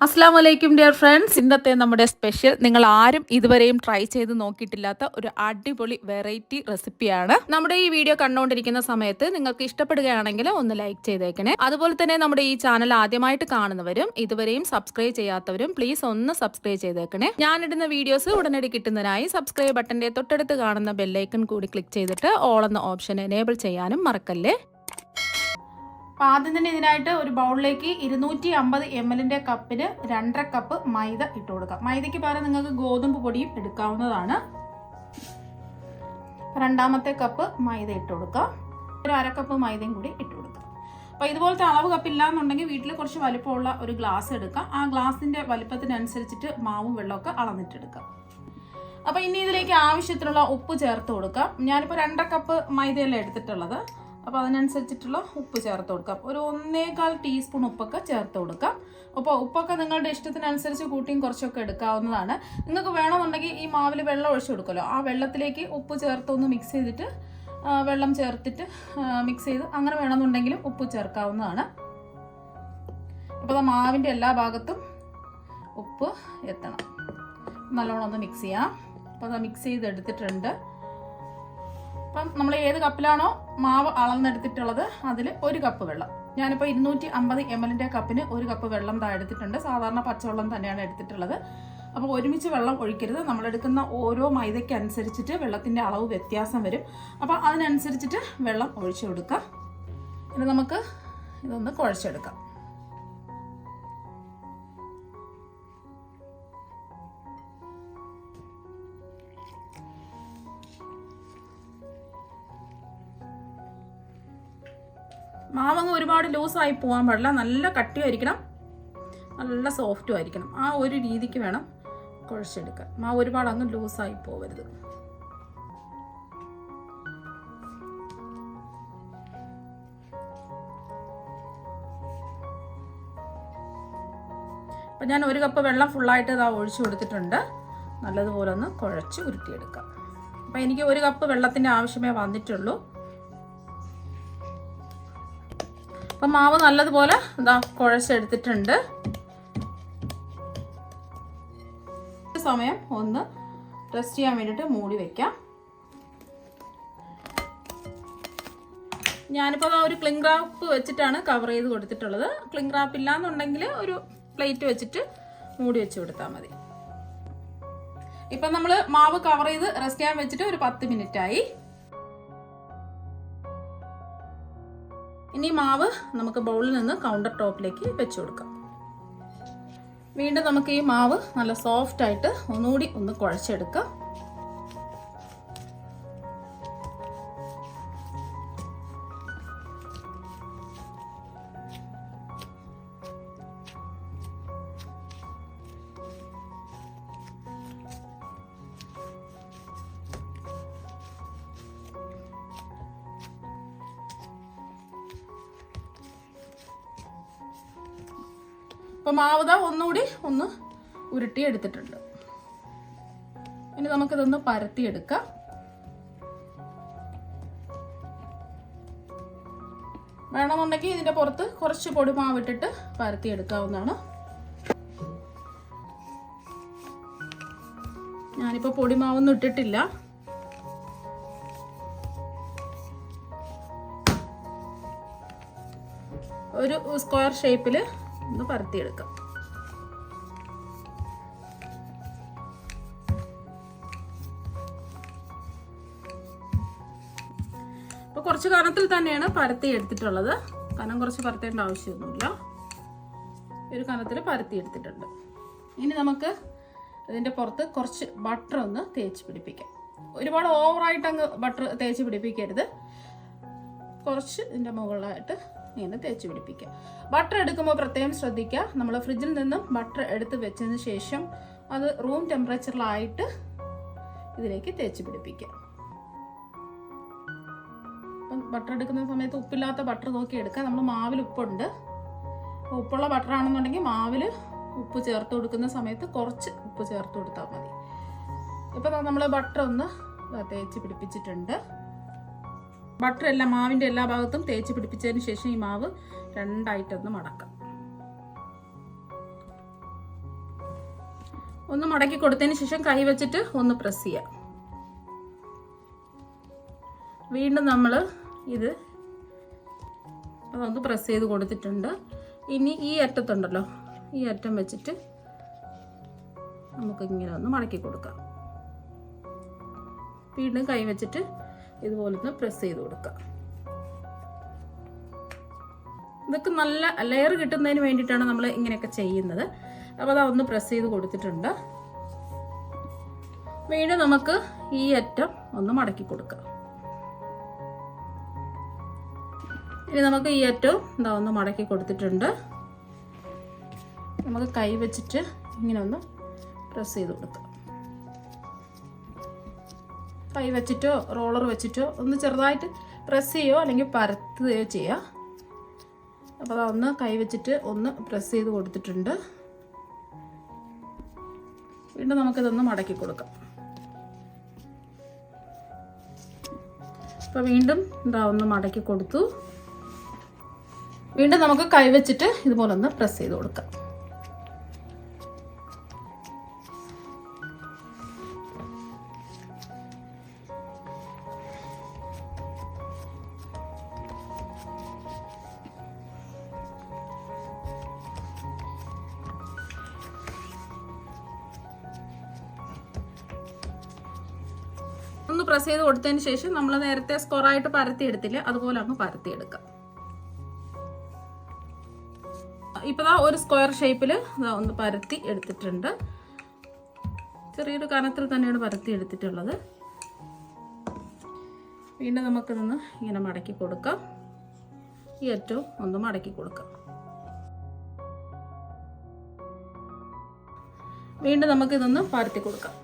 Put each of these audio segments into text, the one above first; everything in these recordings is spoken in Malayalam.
അസ്സാം വലൈക്കും ഡിയർ ഫ്രണ്ട്സ്. ഇന്നത്തെ നമ്മുടെ സ്പെഷ്യൽ നിങ്ങൾ ആരും ഇതുവരെയും ട്രൈ ചെയ്ത് നോക്കിയിട്ടില്ലാത്ത ഒരു അടിപൊളി വെറൈറ്റി റെസിപ്പിയാണ്. നമ്മുടെ ഈ വീഡിയോ കണ്ടുകൊണ്ടിരിക്കുന്ന സമയത്ത് നിങ്ങൾക്ക് ഇഷ്ടപ്പെടുകയാണെങ്കിൽ ഒന്ന് ലൈക്ക് ചെയ്തേക്കണേ. അതുപോലെ തന്നെ നമ്മുടെ ഈ ചാനൽ ആദ്യമായിട്ട് കാണുന്നവരും ഇതുവരെയും സബ്സ്ക്രൈബ് ചെയ്യാത്തവരും പ്ലീസ് ഒന്ന് സബ്സ്ക്രൈബ് ചെയ്തേക്കണേ. ഞാനിടുന്ന വീഡിയോസ് ഉടനടി കിട്ടുന്നതിനായി സബ്സ്ക്രൈബ് ബട്ടന്റെ തൊട്ടടുത്ത് കാണുന്ന ബെല്ലൈക്കൺ കൂടി ക്ലിക്ക് ചെയ്തിട്ട് ഓൾ എന്ന ഓപ്ഷൻ എനേബിൾ ചെയ്യാനും മറക്കല്ലേ. അപ്പോൾ ആദ്യം തന്നെ ഇതിനായിട്ട് ഒരു ബൗളിലേക്ക് 250 ml കപ്പിന് 2.5 കപ്പ് മൈദ ഇട്ട് കൊടുക്കാം. മൈദയ്ക്ക് പകരം നിങ്ങൾക്ക് ഗോതമ്പ് പൊടിയും എടുക്കാവുന്നതാണ്. രണ്ടാമത്തെ കപ്പ് മൈദ ഇട്ട് കൊടുക്കാം. ഒരു 1/2 കപ്പ് മൈദയും കൂടി ഇട്ട് കൊടുക്കാം. അപ്പോൾ ഇതുപോലത്തെ അളവ് കപ്പില്ല എന്നുണ്ടെങ്കിൽ വീട്ടിൽ കുറച്ച് വലിപ്പമുള്ള ഒരു ഗ്ലാസ് എടുക്കാം. ആ ഗ്ലാസിൻ്റെ വലിപ്പത്തിനനുസരിച്ചിട്ട് മാവും വെള്ളമൊക്കെ അളന്നിട്ടെടുക്കാം. അപ്പോൾ ഇനി ഇതിലേക്ക് ആവശ്യത്തിനുള്ള ഉപ്പ് ചേർത്ത് കൊടുക്കാം. ഞാനിപ്പോൾ 2.5 കപ്പ് മൈദയല്ലേ എടുത്തിട്ടുള്ളത്. അപ്പോൾ അതിനനുസരിച്ചിട്ടുള്ള ഉപ്പ് ചേർത്ത് കൊടുക്കാം. ഒരു 1.25 ടീസ്പൂൺ ഉപ്പൊക്കെ ചേർത്ത് കൊടുക്കാം. അപ്പോൾ ഉപ്പൊക്കെ നിങ്ങളുടെ ഇഷ്ടത്തിനനുസരിച്ച് കൂട്ടിയും കുറച്ചൊക്കെ എടുക്കാവുന്നതാണ്. നിങ്ങൾക്ക് വേണമെന്നുണ്ടെങ്കിൽ ഈ മാവിൽ വെള്ളം ഒഴിച്ചു കൊടുക്കുമല്ലോ, ആ വെള്ളത്തിലേക്ക് ഉപ്പ് ചേർത്തൊന്ന് മിക്സ് ചെയ്തിട്ട് വെള്ളം ചേർത്തിട്ട് മിക്സ് ചെയ്ത് അങ്ങനെ വേണമെന്നുണ്ടെങ്കിലും ഉപ്പ് ചേർക്കാവുന്നതാണ്. അപ്പോൾ മാവിൻ്റെ എല്ലാ ഭാഗത്തും ഉപ്പ് എത്തണം. നല്ലോണം ഒന്ന് മിക്സ് ചെയ്യാം. അപ്പോൾ അത് മിക്സ് ചെയ്തെടുത്തിട്ടുണ്ട്. അപ്പം നമ്മൾ ഏത് കപ്പിലാണോ മാവ് അളന്നെടുത്തിട്ടുള്ളത് അതിൽ 1 കപ്പ് വെള്ളം, ഞാനിപ്പോൾ 250 ml കപ്പിന് 1 കപ്പ് വെള്ളം എടുത്തിട്ടുണ്ട്. സാധാരണ പച്ചവെള്ളം തന്നെയാണ് എടുത്തിട്ടുള്ളത്. അപ്പോൾ ഒരുമിച്ച് വെള്ളം ഒഴിക്കരുത്. നമ്മളെടുക്കുന്ന ഓരോ മൈദയ്ക്ക് അനുസരിച്ചിട്ട് വെള്ളത്തിൻ്റെ അളവ് വ്യത്യാസം വരും. അപ്പോൾ അതിനനുസരിച്ചിട്ട് വെള്ളം ഒഴിച്ചു കൊടുക്കുക. ഇനി നമുക്ക് ഇതൊന്ന് കുഴച്ചെടുക്കാം. മാവങ്ങ് ഒരുപാട് ലൂസായി പോകാൻ പാടില്ല. നല്ല കട്ടിയായിരിക്കണം, നല്ല സോഫ്റ്റും ആയിരിക്കണം. ആ ഒരു രീതിക്ക് വേണം കുഴച്ചെടുക്കാൻ. മാവ് ഒരുപാട് അങ്ങ് ലൂസായി പോകരുത്. അപ്പം ഞാൻ 1 കപ്പ് വെള്ളം ഫുള്ളായിട്ട് ഇതാ ഒഴിച്ചു കൊടുത്തിട്ടുണ്ട്. നല്ലതുപോലെ ഒന്ന് കുഴച്ച് ഉരുട്ടിയെടുക്കാം. അപ്പം എനിക്ക് 1 കപ്പ് വെള്ളത്തിൻ്റെ ആവശ്യമേ വന്നിട്ടുള്ളൂ. അപ്പം മാവ് നല്ലതുപോലെ ഇതാ കുഴച്ചെടുത്തിട്ടുണ്ട്. സമയം ഒന്ന് റെസ്റ്റ് ചെയ്യാൻ വേണ്ടിയിട്ട് മൂടി വെക്കാം. ഞാനിപ്പോൾ ഒരു ക്ലിംഗ് റാപ്പ് വെച്ചിട്ടാണ് കവർ ചെയ്ത് കൊടുത്തിട്ടുള്ളത്. ക്ലിംഗ് റാപ്പ് ഇല്ലാന്നുണ്ടെങ്കിൽ ഒരു പ്ലേറ്റ് വെച്ചിട്ട് മൂടി വെച്ച് കൊടുത്താൽ മതി. ഇപ്പം നമ്മൾ മാവ് കവർ ചെയ്ത് റെസ്റ്റ് ചെയ്യാൻ വെച്ചിട്ട് ഒരു 10 മിനിറ്റ് ആയി. ഇനി മാവ് നമുക്ക് ബൗളിൽ നിന്ന് കൗണ്ടർ ടോപ്പിലേക്ക് വെച്ച് കൊടുക്കാം. വീണ്ടും നമുക്ക് ഈ മാവ് നല്ല സോഫ്റ്റ് ആയിട്ട് ഒന്നുകൂടി ഒന്ന് കുഴച്ചെടുക്കാം. അപ്പോൾ മാവ് ഒന്നുകൂടി ഒന്ന് ഉരുട്ടി എടുത്തിട്ടുണ്ട്. ഇനി നമുക്കിതൊന്ന് പരത്തിയെടുക്കാം. വേണമെന്നുണ്ടെങ്കിൽ ഇതിൻ്റെ പുറത്ത് കുറച്ച് പൊടിമാവ് ഇട്ടിട്ട് പരത്തിയെടുക്കാവുന്നതാണ്. ഞാനിപ്പോൾ പൊടിമാവൊന്നും ഇട്ടിട്ടില്ല. ഒരു സ്ക്വയർ ഷേപ്പിൽ ഒന്ന് പരത്തിയെടുക്കാം. അപ്പോൾ കുറച്ച് കനത്തിൽ തന്നെയാണ് പരത്തി എടുത്തിട്ടുള്ളത്. കനം കുറച്ച് പരത്തേണ്ട ആവശ്യമൊന്നുമില്ല. ഒരു കനത്തിൽ പരത്തി എടുത്തിട്ടുണ്ട്. ഇനി നമുക്ക് ഇതിൻ്റെ പുറത്ത് കുറച്ച് ബട്ടർ ഒന്ന് തേച്ച് പിടിപ്പിക്കാം. ഒരുപാട് ഓവറായിട്ട് അങ്ങ് ബട്ടർ തേച്ച് പിടിപ്പിക്കരുത്. കുറച്ച് ഇതിൻ്റെ മുകളിലായിട്ട് ഇങ്ങനെ തേച്ച് പിടിപ്പിക്കുക. ബട്ടർ എടുക്കുമ്പോൾ പ്രത്യേകം ശ്രദ്ധിക്കുക. നമ്മൾ ഫ്രിഡ്ജിൽ നിന്നും ബട്ടർ എടുത്ത് വെച്ചതിന് ശേഷം അത് റൂം ടെമ്പറേച്ചറിലായിട്ട് ഇതിലേക്ക് തേച്ച് പിടിപ്പിക്കുക. അപ്പം ബട്ടർ എടുക്കുന്ന സമയത്ത് ഉപ്പില്ലാത്ത ബട്ടർ നോക്കി എടുക്കുക. നമ്മൾ മാവിൽ ഉപ്പുണ്ട്. ഉപ്പുള്ള ബട്ടർ ആണെന്നുണ്ടെങ്കിൽ മാവിൽ ഉപ്പ് ചേർത്ത് കൊടുക്കുന്ന സമയത്ത് കുറച്ച് ഉപ്പ് ചേർത്ത് കൊടുത്താൽ മതി. ഇപ്പം നമ്മൾ ബട്ടർ ഒന്ന് തേച്ച് പിടിപ്പിച്ചിട്ടുണ്ട്. ബട്ടർ എല്ലാം മാവിൻ്റെ എല്ലാ ഭാഗത്തും തേച്ച് പിടിപ്പിച്ചതിന് ശേഷം ഈ മാവ് രണ്ടായിട്ടൊന്ന് മടക്കാം. ഒന്ന് മടക്കി കൊടുത്തതിന് ശേഷം കൈ വെച്ചിട്ട് ഒന്ന് പ്രസ് ചെയ്യാം. വീണ്ടും നമ്മൾ ഇത് അതൊന്ന് പ്രസ് ചെയ്ത് കൊടുത്തിട്ടുണ്ട്. ഇനി ഈ അറ്റത്തുണ്ടല്ലോ, ഈ അറ്റം വെച്ചിട്ട് നമുക്ക് ഇങ്ങനെ ഒന്ന് മടക്കി കൊടുക്കാം. വീണ്ടും കൈ വെച്ചിട്ട് ഇതുപോലെ ഒന്ന് പ്രസ് ചെയ്ത് കൊടുക്കാം. ഇതൊക്കെ നല്ല ലെയർ കിട്ടുന്നതിന് വേണ്ടിയിട്ടാണ് നമ്മൾ ഇങ്ങനെയൊക്കെ ചെയ്യുന്നത്. അപ്പോൾ അതൊന്ന് പ്രസ് ചെയ്ത് കൊടുത്തിട്ടുണ്ട്. വീണ്ടും നമുക്ക് ഈ അറ്റം ഒന്ന് മടക്കി കൊടുക്കാം. ഇനി നമുക്ക് ഈ അറ്റവും എന്താ ഒന്ന് മടക്കി കൊടുത്തിട്ടുണ്ട്. നമുക്ക് കൈ വെച്ചിട്ട് ഇങ്ങനെ ഒന്ന് പ്രസ് ചെയ്ത് കൊടുക്കാം. കൈ വെച്ചിട്ടോ റോളർ വെച്ചിട്ടോ ഒന്ന് ചെറുതായിട്ട് പ്രസ് ചെയ്യുകയോ അല്ലെങ്കിൽ പരത്തുകയോ ചെയ്യുക. അപ്പോൾ അതൊന്ന് കൈ വെച്ചിട്ട് ഒന്ന് പ്രസ് ചെയ്ത് കൊടുത്തിട്ടുണ്ട്. വീണ്ടും നമുക്കിതൊന്ന് മടക്കി കൊടുക്കാം. അപ്പോൾ വീണ്ടും എന്താ ഒന്ന് മടക്കി കൊടുത്തു. വീണ്ടും നമുക്ക് കൈ വെച്ചിട്ട് ഇതുപോലെ ഒന്ന് പ്രസ് ചെയ്ത് കൊടുക്കാം. ഒന്ന് പ്രസ് ചെയ്ത് കൊടുത്തതിന് ശേഷം നമ്മൾ നേരത്തെ സ്ക്വയറായിട്ട് പരത്തി എടുത്തില്ലേ, അതുപോലെ അങ്ങ് പരത്തിയെടുക്കാം. ഇപ്പോൾ ഒരു സ്ക്വയർ ഷേപ്പിൽ ഒന്ന് പരത്തി എടുത്തിട്ടുണ്ട്. ചെറിയൊരു കനത്തിൽ തന്നെയാണ് പരത്തി എടുത്തിട്ടുള്ളത്. വീണ്ടും നമുക്കിതൊന്ന് ഇങ്ങനെ മടക്കി കൊടുക്കാം. ഈ അറ്റവും ഒന്ന് മടക്കി കൊടുക്കാം. വീണ്ടും നമുക്കിതൊന്ന് പരത്തി കൊടുക്കാം.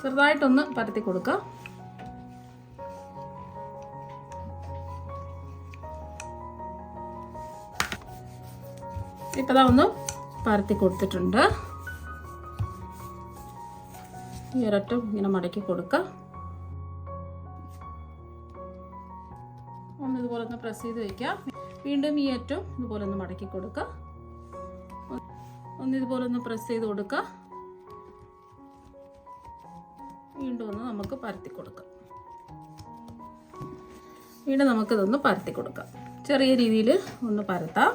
ചെറുതായിട്ടൊന്ന് പരത്തി കൊടുക്കാം. ഇപ്പോൾ ഒന്ന് പരത്തി കൊടുത്തിട്ടുണ്ട്. ഈ ഒരറ്റം ഇങ്ങനെ മടക്കി കൊടുക്കാം. ഒന്ന് ഇതുപോലെ ഒന്ന് പ്രസ് ചെയ്ത് വയ്ക്കാം. വീണ്ടും ഈ അറ്റം ഇതുപോലെ ഒന്ന് മടക്കി കൊടുക്കാം. ഒന്ന് ഇതുപോലെ ഒന്ന് പ്രസ് ചെയ്ത് കൊടുക്കാം. വീണ്ടും ഒന്ന് നമുക്ക് പരത്തി കൊടുക്കാം. വീണ്ടും നമുക്കിതൊന്ന് പരത്തി കൊടുക്കാം. ചെറിയ രീതിയിൽ ഒന്ന് പരത്താം.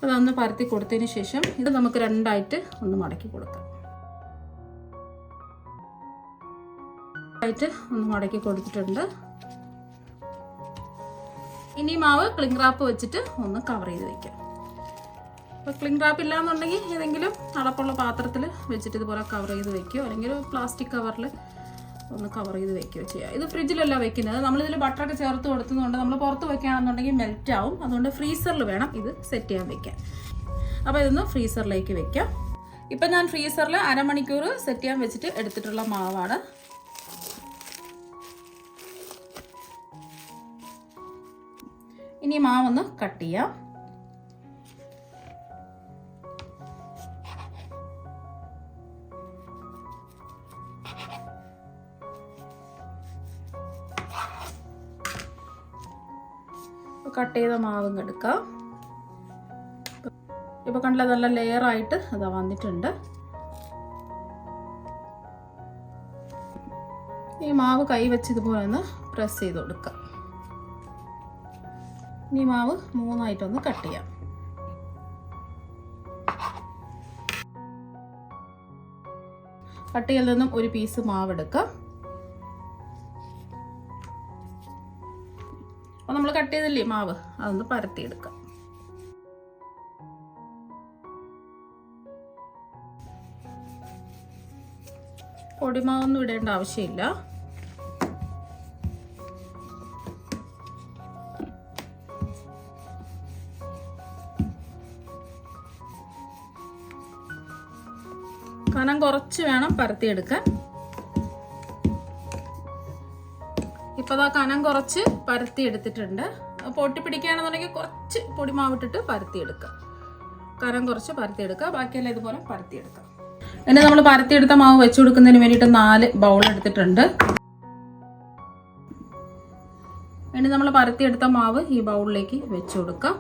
അതൊന്ന് പരത്തി കൊടുത്തതിന് ശേഷം ഇത് നമുക്ക് രണ്ടായിട്ട് ഒന്ന് മടക്കി കൊടുക്കാം. ഒന്ന് മടക്കി കൊടുത്തിട്ടുണ്ട്. ഇനി മാവ് ക്ലിംഗ് റാപ്പ് വെച്ചിട്ട് ഒന്ന് കവർ ചെയ്ത് വെക്കാം. അപ്പോൾ ക്ലിംഗ് റാപ്പ് ഇല്ലാന്നുണ്ടെങ്കിൽ ഏതെങ്കിലും അടപ്പുള്ള പാത്രത്തിൽ വെച്ചിട്ട് ഇതുപോലെ കവർ ചെയ്ത് വെക്കുകയോ അല്ലെങ്കിൽ ഒരു പ്ലാസ്റ്റിക് കവറിൽ ഒന്ന് കവർ ചെയ്ത് വെക്കുകയോ ചെയ്യുക. ഇത് ഫ്രിഡ്ജിലല്ല വെക്കുന്നത്. നമ്മളിതിൽ ബട്ടറൊക്കെ ചേർത്ത് കൊടുത്തതുകൊണ്ട് നമ്മൾ പുറത്ത് വെക്കുകയാണെന്നുണ്ടെങ്കിൽ മെൽറ്റ് ആവും. അതുകൊണ്ട് ഫ്രീസറിൽ വേണം ഇത് സെറ്റ് ചെയ്യാൻ വെക്കാൻ. അപ്പോൾ ഇതൊന്ന് ഫ്രീസറിലേക്ക് വെക്കാം. ഇപ്പം ഞാൻ ഫ്രീസറിൽ അരമണിക്കൂർ സെറ്റ് ചെയ്യാൻ വെച്ചിട്ട് എടുത്തിട്ടുള്ള മാവാണ്. ഇനി മാവൊന്ന് കട്ട് ചെയ്യാം. കട്ട് ചെയ്ത മാവും എടുക്കാം. ഇപ്പോൾ കണ്ടില്ല, നല്ല ലെയർ ആയിട്ട് അതാ വന്നിട്ടുണ്ട്. ഈ മാവ് കൈ വെച്ച് ഇതുപോലെ ഒന്ന് പ്രസ് ചെയ്ത് കൊടുക്കാം. ഈ മാവ് മൂന്നായിട്ടൊന്ന് കട്ട് ചെയ്യാം. കട്ടിയിൽ നിന്നും ഒരു പീസ് മാവ് എടുക്കാം. അപ്പോൾ നമ്മൾ കട്ട് ചെയ്തില്ലേ മാവ്, അതൊന്ന് പരത്തിയെടുക്കാം. പൊടിമാവൊന്നും ഇടേണ്ട ആവശ്യമില്ല. കനം കുറച്ച് വേണം പരത്തിയെടുക്കാൻ. ഇപ്പോൾ അതാ കനം കുറച്ച് പരത്തി എടുത്തിട്ടുണ്ട്. പൊട്ടി പിടിക്കുകയാണെന്നുണ്ടെങ്കിൽ കുറച്ച് പൊടിമാവിട്ടിട്ട് പരത്തിയെടുക്കുക. കനം കുറച്ച് പരത്തിയെടുക്കുക. ബാക്കിയെല്ലാം ഇതുപോലെ പരത്തിയെടുക്കുക. ഇനി നമ്മൾ പരത്തിയെടുത്ത മാവ് വെച്ച് കൊടുക്കുന്നതിന് വേണ്ടിയിട്ട് 4 ബൗൾ എടുത്തിട്ടുണ്ട്. ഇനി നമ്മൾ പരത്തിയെടുത്ത മാവ് ഈ ബൗളിലേക്ക് വെച്ച് കൊടുക്കാം.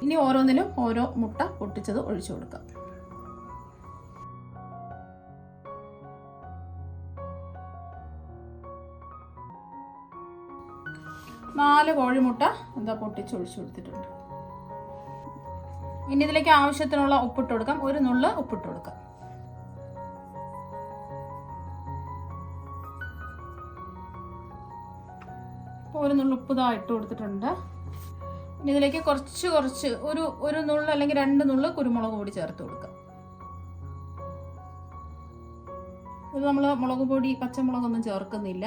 ഇനി ഓരോന്നിലും ഓരോ മുട്ട പൊട്ടിച്ചത് ഒഴിച്ചു കൊടുക്കാം. നാല് കോഴിമുട്ട പൊട്ടിച്ച് ഒഴിച്ചു കൊടുത്തിട്ടുണ്ട്. ഇനി ഇതിലേക്ക് ആവശ്യത്തിനുള്ള ഉപ്പിട്ട് കൊടുക്കാം. ഒരു നുള്ള് ഉപ്പിട്ട് കൊടുക്കാം. ഒരു നുള്ള് ഉപ്പ് ഇട്ട് കൊടുത്തിട്ടുണ്ട്. ഇനി ഇതിലേക്ക് കുറച്ച് ഒരു നുള്ള് അല്ലെങ്കിൽ 2 നുള്ള് കുരുമുളക് പൊടി ചേർത്ത് കൊടുക്കാം. ഇത് നമ്മൾ മുളക് പൊടി പച്ചമുളകൊന്നും ചേർക്കുന്നില്ല.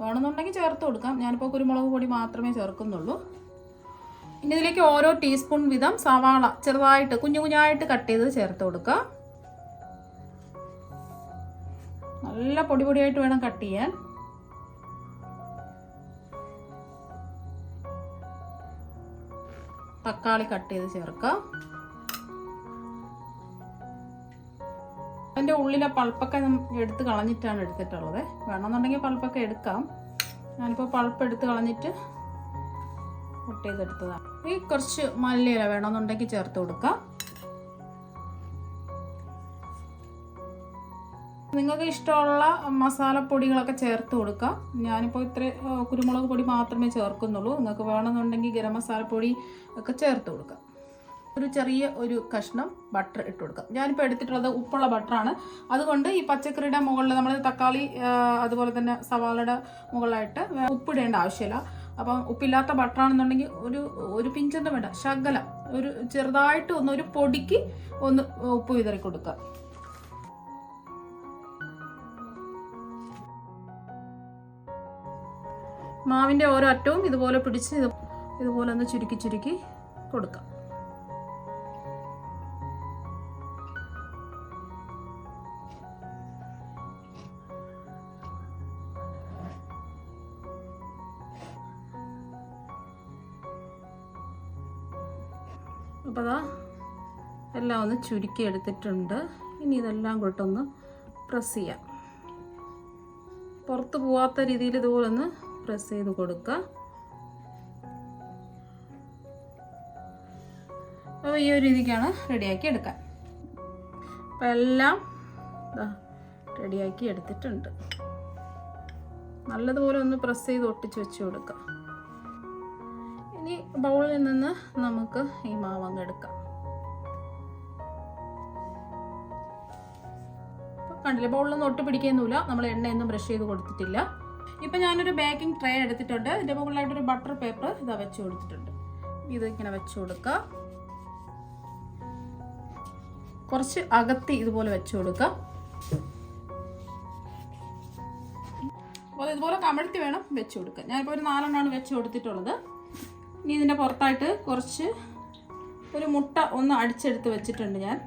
വേണമെന്നുണ്ടെങ്കിൽ ചേർത്ത് കൊടുക്കാം. ഞാനിപ്പോൾ കുരുമുളക് പൊടി മാത്രമേ ചേർക്കുന്നുള്ളൂ. ഇനി ഇതിലേക്ക് ഓരോ ടീസ്പൂൺ വീതം സവാള ചെറുതായിട്ട് കുഞ്ഞായിട്ട് കട്ട് ചെയ്ത് ചേർത്ത് കൊടുക്കുക. നല്ല പൊടിയായിട്ട് വേണം കട്ട് ചെയ്യാൻ. തക്കാളി കട്ട് ചെയ്ത് ചേർക്കുക. അതിൻ്റെ ഉള്ളിലെ പൾപ്പൊക്കെ എടുത്ത് കളഞ്ഞിട്ടാണ് എടുത്തിട്ടുള്ളത്. വേണമെന്നുണ്ടെങ്കിൽ പൾപ്പൊക്കെ എടുക്കാം. ഞാനിപ്പോൾ പൾപ്പ് എടുത്ത് കളഞ്ഞിട്ട് കട്ട് ചെയ്തെടുത്തതാണ്. ഈ കുറച്ച് മല്ലിയില വേണമെന്നുണ്ടെങ്കിൽ ചേർത്ത് കൊടുക്കാം. നിങ്ങൾക്ക് ഇഷ്ടമുള്ള മസാലപ്പൊടികളൊക്കെ ചേർത്ത് കൊടുക്കാം. ഞാനിപ്പോൾ ഇത്ര കുരുമുളക് പൊടി മാത്രമേ ചേർക്കുന്നുള്ളൂ. നിങ്ങൾക്ക് വേണമെന്നുണ്ടെങ്കിൽ ഗരം മസാലപ്പൊടി ഒക്കെ ചേർത്ത് കൊടുക്കാം. ഒരു ചെറിയ കഷ്ണം ബട്ടർ ഇട്ട് കൊടുക്കാം. ഞാനിപ്പോൾ എടുത്തിട്ടുള്ളത് ഉപ്പുള്ള ബട്ടറാണ്. അതുകൊണ്ട് ഈ പച്ചക്കറിയുടെ മുകളിൽ നമ്മൾ തക്കാളി അതുപോലെ തന്നെ സവാളയുടെ മുകളിലായിട്ട് ഉപ്പിടേണ്ട ആവശ്യമില്ല. അപ്പം ഉപ്പില്ലാത്ത ബട്ടറാണെന്നുണ്ടെങ്കിൽ ഒരു പിഞ്ചൊന്നും വേണ്ട, ശകലം ചെറുതായിട്ട് ഒരു പൊടിക്ക് ഉപ്പ് വിതറി കൊടുക്കുക. മാവിൻ്റെ ഓരോ അറ്റവും ഇതുപോലെ പിടിച്ച് ഇതുപോലെ ഒന്ന് ചുരുക്കി കൊടുക്കാം. അപ്പോൾ എല്ലാം ഒന്ന് ചുരുക്കി എടുത്തിട്ടുണ്ട്. ഇനി ഇതെല്ലാം കൂട്ടൊന്ന് പ്രസ് ചെയ്യാം. പുറത്ത് പോവാത്ത രീതിയിൽ ഇതുപോലെ ഒന്ന് പ്രസ് ചെയ്ത് കൊടുക്കുക. അപ്പോൾ ഈ ഒരു രീതിക്കാണ് റെഡിയാക്കി എടുക്കാൻ. അപ്പോൾ എല്ലാം റെഡിയാക്കി എടുത്തിട്ടുണ്ട്. നല്ലതുപോലെ ഒന്ന് പ്രസ് ചെയ്ത് ഒട്ടിച്ച് വെച്ച് കൊടുക്കുക. ഇനി ബൗളിൽ നിന്ന് നമുക്ക് ഈ മാവ് അങ്ങ് എടുക്കാം. കണ്ടില്ലേ, ബൗളിലൊന്നും ഒട്ടി പിടിക്കുന്നില്ല. നമ്മൾ എണ്ണയൊന്നും ബ്രഷ് ചെയ്ത് കൊടുത്തിട്ടില്ല. ഇപ്പം ഞാനൊരു ബേക്കിംഗ് ട്രേ എടുത്തിട്ടുണ്ട്. ഇതിൻ്റെ മുകളിലായിട്ടൊരു ബട്ടർ പേപ്പർ വെച്ച് കൊടുത്തിട്ടുണ്ട്. ഇതിങ്ങനെ വെച്ച് കൊടുക്കുക. കുറച്ച് അകത്തി ഇതുപോലെ വെച്ച് കൊടുക്കുക. അപ്പോൾ ഇതുപോലെ കമഴ്ത്തി വേണം വെച്ച് കൊടുക്കുക. ഞാനിപ്പോൾ ഒരു 4 എണ്ണമാണ് വെച്ച് കൊടുത്തിട്ടുള്ളത്. ഇനി ഇതിൻ്റെ പുറത്തായിട്ട് ഒരു മുട്ട ഒന്ന് അടിച്ചെടുത്ത് വെച്ചിട്ടുണ്ട്. ഞാൻ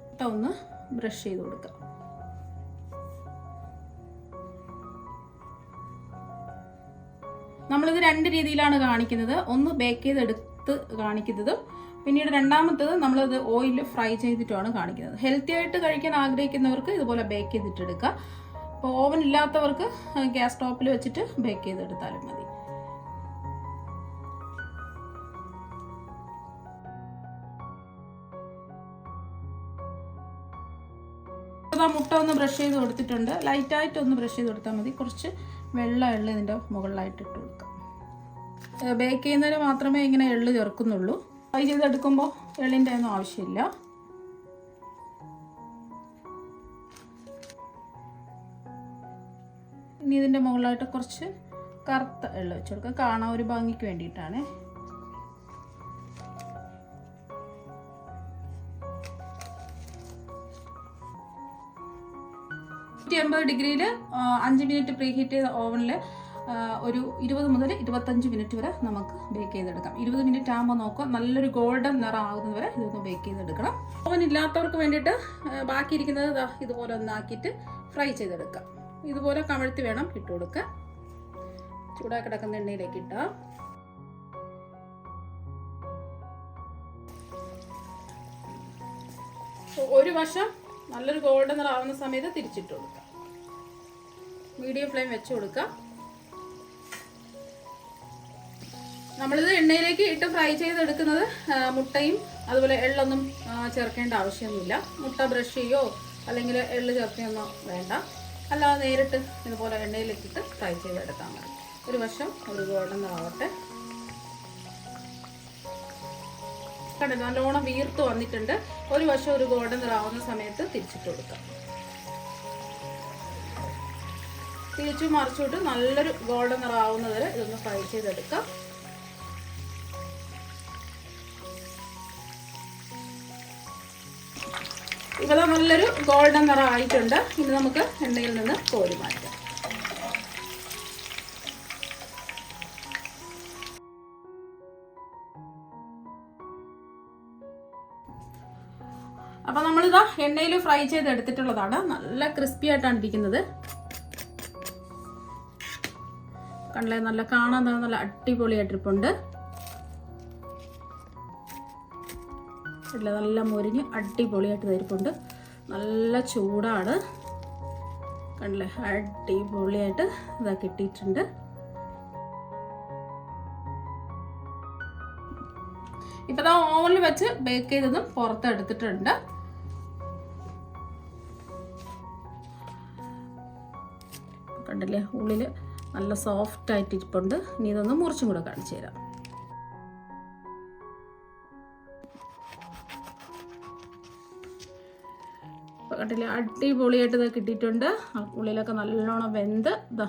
മുട്ട ഒന്ന് ബ്രഷ് ചെയ്ത് കൊടുക്കാം. നമ്മളിത് 2 രീതിയിലാണ് കാണിക്കുന്നത്. ഒന്ന് ബേക്ക് ചെയ്തെടുത്ത് കാണിക്കുന്നതും പിന്നീട് രണ്ടാമത്തത് നമ്മളിത് ഓയിലിൽ ഫ്രൈ ചെയ്തിട്ടുമാണ് കാണിക്കുന്നത്. ഹെൽത്തി ആയിട്ട് കഴിക്കാൻ ആഗ്രഹിക്കുന്നവർക്ക് ഇതുപോലെ ബേക്ക് ചെയ്തിട്ടെടുക്കുക. അപ്പോൾ ഓവൻ ഇല്ലാത്തവർക്ക് ഗ്യാസ് സ്റ്റോപ്പിൽ വെച്ചിട്ട് ബേക്ക് ചെയ്തെടുത്താലും മതി. മുട്ട ഒന്ന് ബ്രഷ് ചെയ്ത് കൊടുത്തിട്ടുണ്ട്. ലൈറ്റായിട്ട് ഒന്ന് ബ്രഷ് ചെയ്ത് കൊടുത്താൽ മതി. കുറച്ച് വെള്ള എള്ള് ഇതിൻ്റെ മുകളിലായിട്ട് ഇട്ട് കൊടുക്കാം. ബേക്ക് ചെയ്യുന്നതിന് മാത്രമേ ഇങ്ങനെ എള്ള് ചേർക്കുന്നുള്ളൂ. ഫ്രൈ ചെയ്തെടുക്കുമ്പോൾ എള്ളിൻ്റെ ഒന്നും ആവശ്യമില്ല. ഇനി ഇതിൻ്റെ മുകളിലായിട്ട് കുറച്ച് കറുത്ത എള്ള് വെച്ച് കൊടുക്കുക. കാണാൻ ഒരു ഭംഗിക്ക് വേണ്ടിയിട്ടാണ്. 180 ഡിഗ്രിയിൽ 5 മിനിറ്റ് പ്രീ ഹീറ്റ് ചെയ്ത ഓവനിൽ ഒരു 20 മുതൽ 25 മിനിറ്റ് വരെ നമുക്ക് ബേക്ക് ചെയ്തെടുക്കാം. 20 മിനിറ്റ് ആകുമ്പോൾ നോക്കുക, നല്ലൊരു ഗോൾഡൻ നിറം ആകുന്നത് വരെ ഇതൊന്ന് ബേക്ക് ചെയ്തെടുക്കണം. ഓവൻ ഇല്ലാത്തവർക്ക് വേണ്ടിയിട്ട് ബാക്കിയിരിക്കുന്നത് ഇതുപോലെ ഒന്നാക്കിയിട്ട് ഫ്രൈ ചെയ്തെടുക്കാം. ഇതുപോലെ കമഴ്ത്തി വേണം ഇട്ട് കൊടുക്കുക. ചൂടാക്കി കിടക്കുന്ന എണ്ണയിലേക്ക് ഇട്ടാൽ ഒരു വശം നല്ലൊരു ഗോൾഡൻ നിറാവുന്ന സമയത്ത് തിരിച്ചിട്ട് കൊടുക്കാം. മീഡിയം ഫ്ലെയിം വെച്ച് കൊടുക്കാം. നമ്മളിത് എണ്ണയിലേക്ക് ഇട്ട് ഫ്രൈ ചെയ്തെടുക്കുന്നത് മുട്ടയും അതുപോലെ എള്ളൊന്നും ചേർക്കേണ്ട ആവശ്യമൊന്നുമില്ല. മുട്ട ബ്രഷ് ചെയ്യോ അല്ലെങ്കിൽ എള്ള് ചേർക്കുകയൊന്നും വേണ്ട. അല്ലാതെ നേരിട്ട് ഇതുപോലെ എണ്ണയിലേക്കിട്ട് ഫ്രൈ ചെയ്തെടുക്കാൻ മതി. ഒരു വശം ഒരു ഗോൾഡൻ നിറാവട്ടെ. കണ്ടത് നല്ലോണം വീർത്ത് വന്നിട്ടുണ്ട്. ഒരു വശം ഒരു ഗോൾഡൻ നിറാവുന്ന സമയത്ത് തിരിച്ചിട്ട് കൊടുക്കാം. തിരിച്ചു മറിച്ചിട്ട് നല്ലൊരു ഗോൾഡൻ നിറാവുന്നത് വരെ ഇതൊന്ന് ഫ്രൈ ചെയ്തെടുക്കാം. ഇപ്പോൾ നല്ലൊരു ഗോൾഡൻ നിറം ആയിട്ടുണ്ട്. ഇനി നമുക്ക് എണ്ണയിൽ നിന്ന് കോരി മാറ്റാം. അപ്പോൾ നമ്മളിതാ എണ്ണയിൽ ഫ്രൈ ചെയ്തെടുത്തിട്ടുള്ളതാണ്. നല്ല ക്രിസ്പി ആയിട്ടാണ് ഇരിക്കുന്നത്. കണ്ടല്ലേ, നല്ല കാണാൻ നല്ല അടിപൊളിയായിട്ടിരിപ്പുണ്ട്. നല്ല മൊരിഞ്ഞ് അടിപൊളിയായിട്ട് തരിപ്പുണ്ട്. നല്ല ചൂടാണ്. കണ്ടല്ലേ, അടിപൊളിയായിട്ട് ഇതാ കിട്ടിയിട്ടുണ്ട്. ഇപ്പം ഇതാ ഓവനിൽ വെച്ച് ബേക്ക് ചെയ്തതും പുറത്തെടുത്തിട്ടുണ്ട്. കണ്ടില്ലേ, ഉള്ളിൽ നല്ല സോഫ്റ്റ് ആയിട്ട് ഇരിപ്പുണ്ട്. ഇനി ഇതൊന്ന് മുറിച്ചും കൂടെ കാണിച്ചു തരാം. കണ്ടില്ലേ, അടിപൊളിയായിട്ട് ഇത് കിട്ടിയിട്ടുണ്ട്. ഉള്ളിലൊക്കെ നല്ലോണം വെന്ത് ഇതാ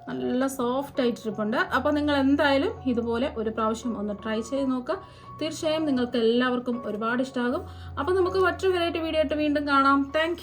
നല്ല സോഫ്റ്റ് ആയിട്ടിരിപ്പുണ്ട്. അപ്പോൾ നിങ്ങൾ എന്തായാലും ഇതുപോലെ ഒരു പ്രാവശ്യം ഒന്ന് ട്രൈ ചെയ്ത് നോക്കുക. തീർച്ചയായും നിങ്ങൾക്ക് എല്ലാവർക്കും ഒരുപാട് ഇഷ്ടമാകും. അപ്പോൾ നമുക്ക് മറ്റൊരു വെറൈറ്റി വീഡിയോ ആയിട്ട് വീണ്ടും കാണാം. താങ്ക്